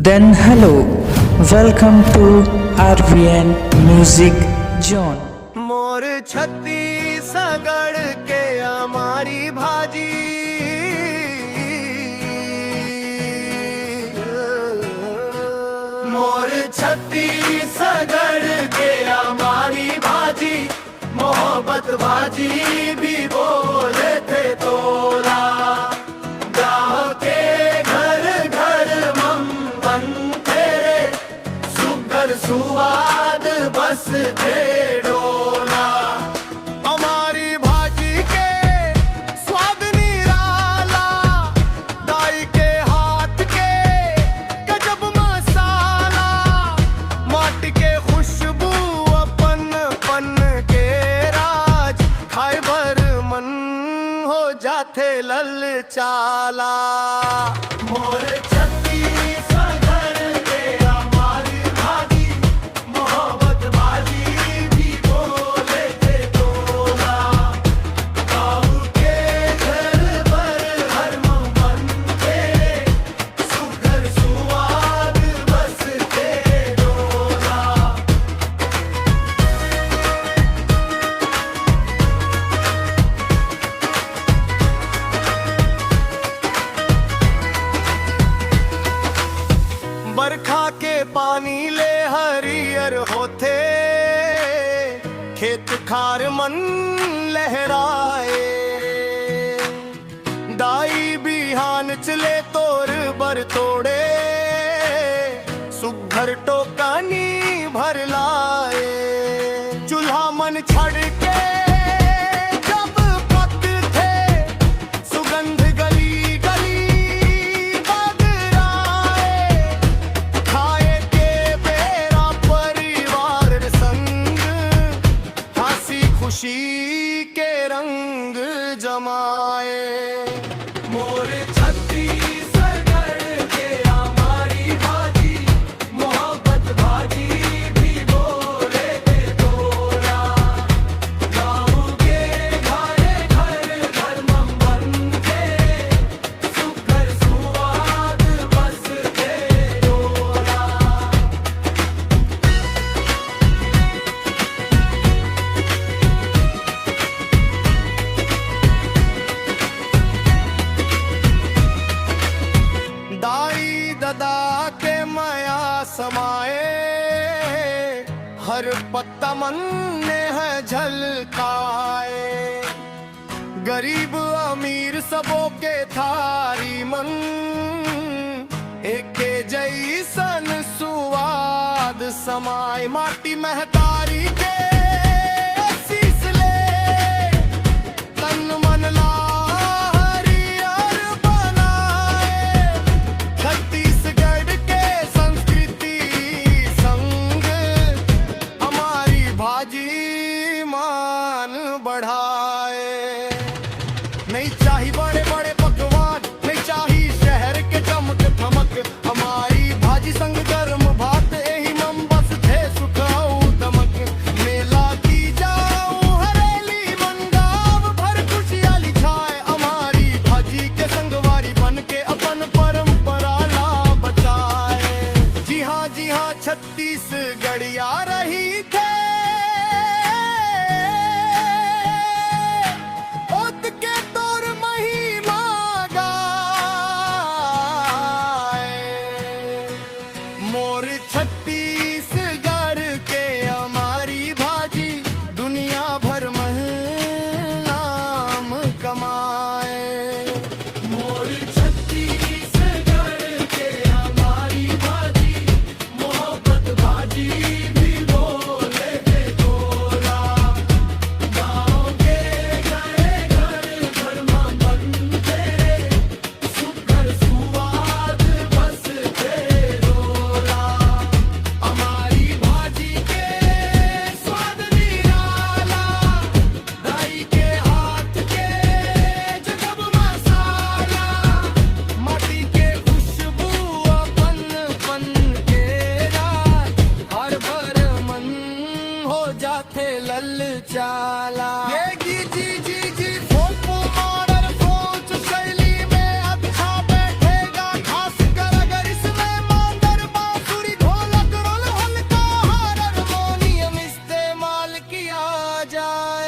Then hello, welcome to RVN Music Zone. मोर छत्तीसगढ़ के हमारी भाजी मोर छत्तीसगढ़ के हमारी भाजी मोहब्बत भाजी भी बोले थे तोला गाँव के घर घर मम्मन तेरे सुगर सुवाद बस थे डोला हमारी भाजी के स्वाद निराला दाई के हाथ के गजब मसाला माटी के खुशबू अपन पन के राज खाए भर मन हो जाते ललचाला मोर छत्तीसगढ़ के हमारी भाजी मोहब्बत भाजी भी बोले थे तोला गाँव के घर पर हर मन तेरे सुगर सुवाद बस थे डोला बरखा के पानी ले हरियर होते खेत खार मन लहराए दाई बिहान चले तोर बर तोड़े सुघर टोकानी भर लाए चूल्हा मन छड़ के जब पक थे सुगंध गली गली बदराए खाए के बेरा परिवार संग हंसी खुशी के रंग जमाए मोर छत्तीसगढ़ के हमारी भाजी मोहब्बत भाजी भी बोले थे तोला गाँव के घर घर घर मम्मन तेरे सुगर सुवाद बस थे डोला दाई ददा के माया समाए हर पत्ता मन ने है झलकाए गरीब अमीर सबों के थारी मन एक जैसन सुवाद समाए माटी महतारी के शीश ले तन मन ला हरियर बनाए छत्तीसगढ़ के संस्कृति संग हमारी भाजी मान बढ़ाए नहीं चाहिए बड़े बड़े पकवान नहीं चाहिए शहर के चमक थमक हमारी भाजी संग गर्म भात यही मम बस थे सुख और दमक मेला की जाऊं हरेली मन गाँव भर खुशहाली छाए हमारी भाजी के संगवारी बन के अपन परंपरा ला बचाए जी हाँ छत्तीसगढ़िया रही थे ओत के तोर महिमा गाए मोर छत्ती